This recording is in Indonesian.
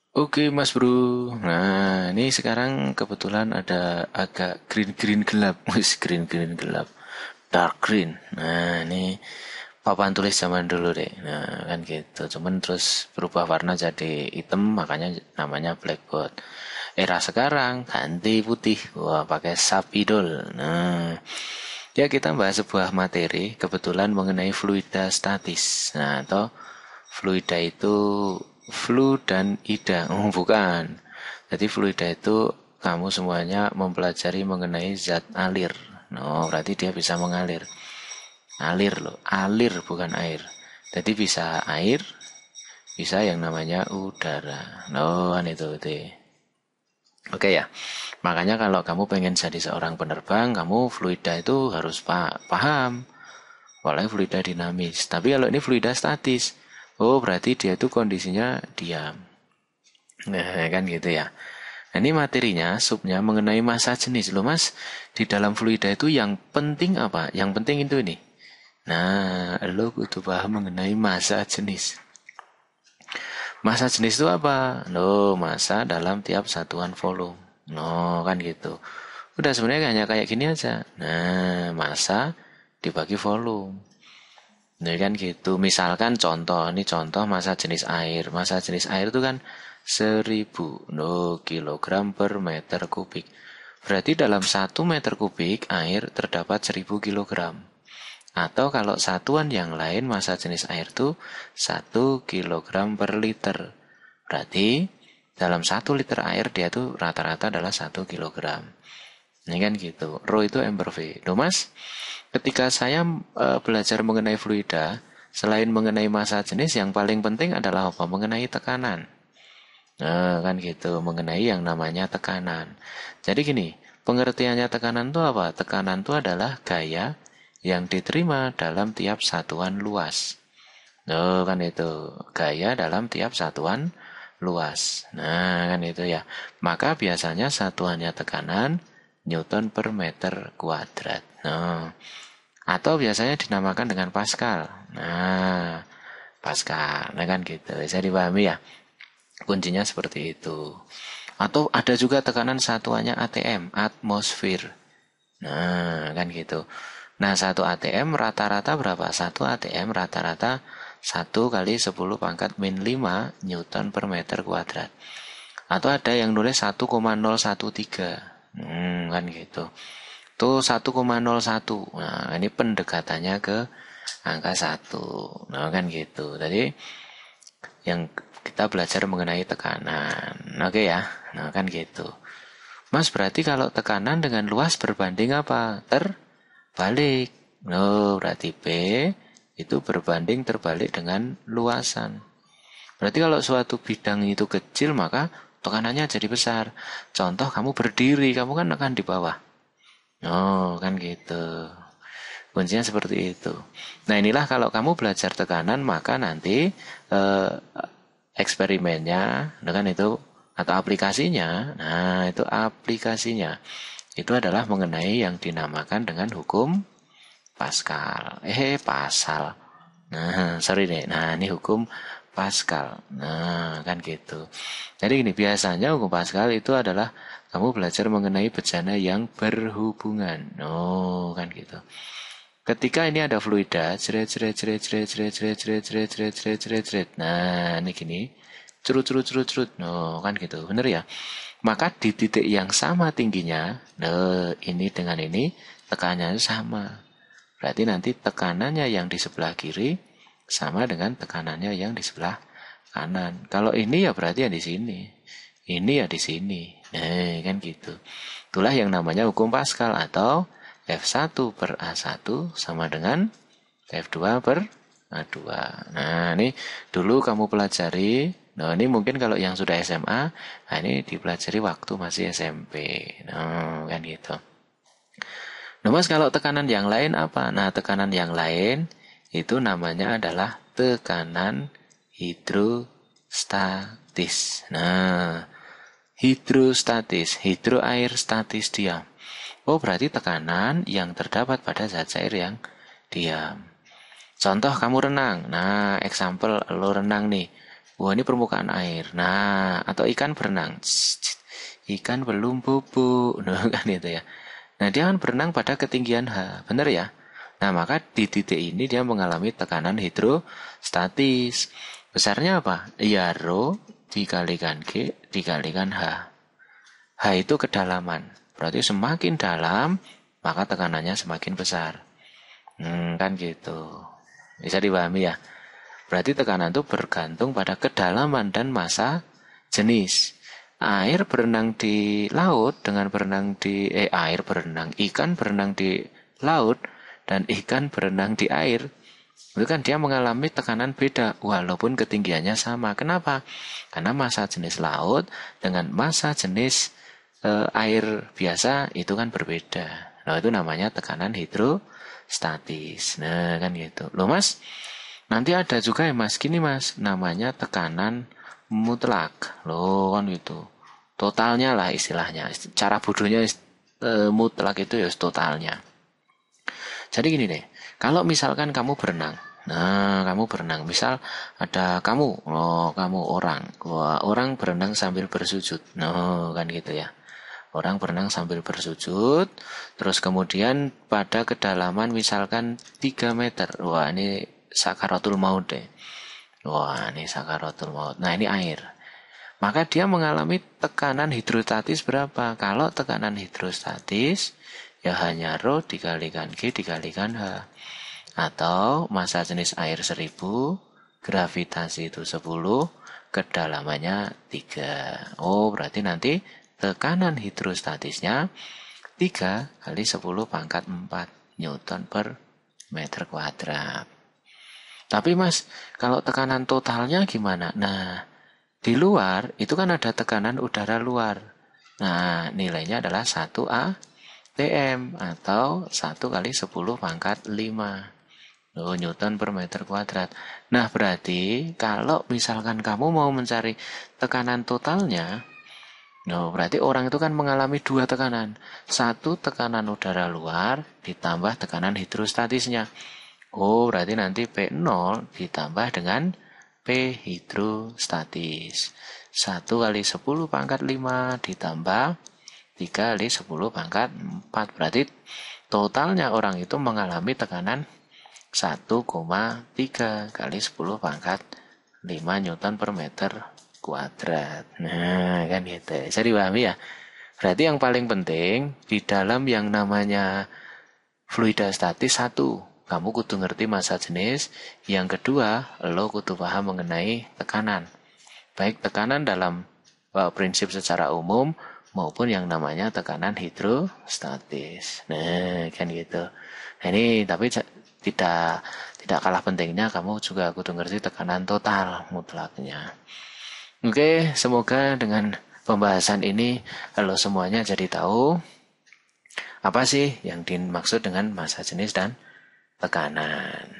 Oke Mas Bro. Nah, ini sekarang kebetulan ada agak green-green gelap. Wis green-green gelap. Dark green. Nah, ini papan tulis zaman dulu deh. Nah, kan gitu. Cuman terus berubah warna jadi hitam, makanya namanya blackboard. Era sekarang ganti putih. Wah, pakai Sapidol. Nah, ya kita bahas sebuah materi kebetulan mengenai fluida statis. Nah, atau fluida itu flu dan ida. Oh, bukan. Jadi fluida itu kamu semuanya mempelajari mengenai zat alir. No, berarti dia bisa mengalir. Alir loh, alir bukan air. Jadi bisa air, bisa yang namanya udara. No, kan itu deh. Oke ya. Makanya kalau kamu pengen jadi seorang penerbang, kamu fluida itu harus paham. Apalagi fluida dinamis. Tapi kalau ini fluida statis, oh berarti dia itu kondisinya diam. Nah, kan gitu ya. Nah, ini materinya, subnya mengenai massa jenis. Loh mas, di dalam fluida itu yang penting apa? Yang penting itu ini. Nah, lo kudu paham mengenai massa jenis. Massa jenis itu apa? Lo massa dalam tiap satuan volume. No, kan gitu. Udah sebenarnya hanya kayak gini aja. Nah, massa dibagi volume. Nah kan gitu. Misalkan contoh, ini contoh massa jenis air. Massa jenis air itu kan 1000 no, kilogram per meter kubik. Berarti dalam 1 meter kubik air terdapat 1000 kilogram. Atau kalau satuan yang lain massa jenis air itu 1 kilogram per liter. Berarti dalam 1 liter air dia tuh rata-rata adalah 1 kilogram. Ini kan gitu. Rho itu M per V. Loh mas, ketika saya belajar mengenai fluida, selain mengenai massa jenis, yang paling penting adalah apa? Mengenai tekanan. Nah, kan gitu. Mengenai yang namanya tekanan. Jadi gini, pengertiannya tekanan itu apa? Tekanan itu adalah gaya yang diterima dalam tiap satuan luas. Oh, kan itu. Gaya dalam tiap satuan luas. Nah, kan itu ya. Maka biasanya satuannya tekanan Newton per meter kuadrat. Nah, atau biasanya dinamakan dengan Pascal. Nah, Pascal. Nah, kan gitu. Bisa dipahami ya. Kuncinya seperti itu. Atau ada juga tekanan satuannya ATM, atmosfer. Nah, kan gitu. Nah, satu ATM rata-rata berapa? Satu ATM rata-rata 1 kali 10⁻⁵ Newton per meter kuadrat. Atau ada yang nulis 1,013. Kan gitu. Itu 1,01. Nah, ini pendekatannya ke angka 1. Nah, kan gitu. Tadi yang kita belajar mengenai tekanan. Oke ya. Nah, kan gitu. Mas, berarti kalau tekanan dengan luas berbanding apa? Terbalik. No, berarti P itu berbanding terbalik dengan luasan. Berarti kalau suatu bidang itu kecil, maka tekanannya jadi besar. Contoh, kamu berdiri, kamu kan akan di bawah. Oh, kan gitu. Kuncinya seperti itu. Nah, inilah kalau kamu belajar tekanan, maka nanti eh, eksperimennya, dengan itu, atau aplikasinya, nah itu aplikasinya. Itu adalah mengenai yang dinamakan dengan hukum Pascal. Pascal. Nah, sorry deh. Nah, ini hukum Pascal. Nah, kan gitu. Jadi gini, biasanya hukum Pascal itu adalah kamu belajar mengenai bejana yang berhubungan. Oh, kan gitu. Ketika ini ada fluida, ceret ceret ceret ceret ceret ceret ceret ceret ceret ceret ceret ceret. Nah, ini gini. Curut curut curut curut. No, kan gitu. Bener ya? Maka di titik yang sama tingginya, nah ini dengan ini tekanannya sama. Berarti nanti tekanannya yang di sebelah kiri sama dengan tekanannya yang di sebelah kanan. Kalau ini ya berarti yang di sini. Ini ya di sini. Nah, kan gitu. Itulah yang namanya hukum Pascal atau F1 per A1 sama dengan F2 per A2. Nah, ini dulu kamu pelajari. Nah, ini mungkin kalau yang sudah SMA, nah ini dipelajari waktu masih SMP. Nah, kan gitu. Nah, Mas, kalau tekanan yang lain apa? Nah, tekanan yang lain itu namanya adalah tekanan hidrostatis. Nah, hidrostatis, hidro air statis diam. Oh, berarti tekanan yang terdapat pada zat cair yang diam. Contoh kamu renang. Nah, example lo renang nih. Wah, ini permukaan air. Nah, atau ikan berenang. Ikan belum bubuk. Nah, kan itu ya. Nah, dia kan berenang pada ketinggian H. Benar ya? Nah, maka di titik ini dia mengalami tekanan hidrostatis. Besarnya apa? Ya, rho dikalikan G dikalikan H. H itu kedalaman. Berarti semakin dalam, maka tekanannya semakin besar. Kan gitu. Bisa dipahami ya? Berarti tekanan itu bergantung pada kedalaman dan massa jenis. Air berenang di laut dengan berenang di air berenang, ikan berenang di laut dan ikan berenang di air. Itu kan dia mengalami tekanan beda walaupun ketinggiannya sama. Kenapa? Karena massa jenis laut dengan massa jenis air biasa itu kan berbeda. Nah, itu namanya tekanan hidrostatis. Nah, kan gitu. Loh, Mas, nanti ada juga ya Mas, gini Mas, namanya tekanan mutlak. Loh kan gitu. Totalnya lah istilahnya. Cara bodohnya mutlak itu ya totalnya. Jadi gini deh, kalau misalkan kamu berenang, nah kamu berenang, misal ada kamu, kamu orang, wah orang berenang sambil bersujud, no kan gitu ya. Orang berenang sambil bersujud, terus kemudian pada kedalaman misalkan 3 meter, wah ini sakaratul maut deh. Wah ini sakaratul maut. Nah ini air. Maka dia mengalami tekanan hidrostatis berapa? Kalau tekanan hidrostatis ya hanya rho dikalikan G dikalikan H. Atau massa jenis air 1000, gravitasi itu 10, kedalamannya 3. Oh berarti nanti tekanan hidrostatisnya 3 kali 10 pangkat 4 Newton per meter kuadrat. Tapi Mas, kalau tekanan totalnya gimana? Nah, di luar itu kan ada tekanan udara luar. Nah, nilainya adalah 1 atm atau 1 kali 10 pangkat 5 Newton per meter kuadrat. Nah, berarti kalau misalkan kamu mau mencari tekanan totalnya, berarti orang itu kan mengalami 2 tekanan. 1 tekanan udara luar ditambah tekanan hidrostatisnya. Oh, berarti nanti P0 ditambah dengan P hidrostatis. 1 kali 10 pangkat 5 ditambah 3 kali 10 pangkat 4. Berarti totalnya orang itu mengalami tekanan 1,3 kali 10 pangkat 5 Newton per meter kuadrat. Nah, kan gitu. Bisa dipahami ya? Berarti yang paling penting di dalam yang namanya fluida statis 1, kamu kudu ngerti massa jenis. Yang kedua, lo kudu paham mengenai tekanan. Baik tekanan dalam prinsip secara umum maupun yang namanya tekanan hidrostatis. Nah, kan gitu. Nah, ini tapi tidak kalah pentingnya kamu juga kudu ngerti tekanan total mutlaknya. Oke, semoga dengan pembahasan ini lo semuanya jadi tahu apa sih yang dimaksud dengan massa jenis dan tekanan.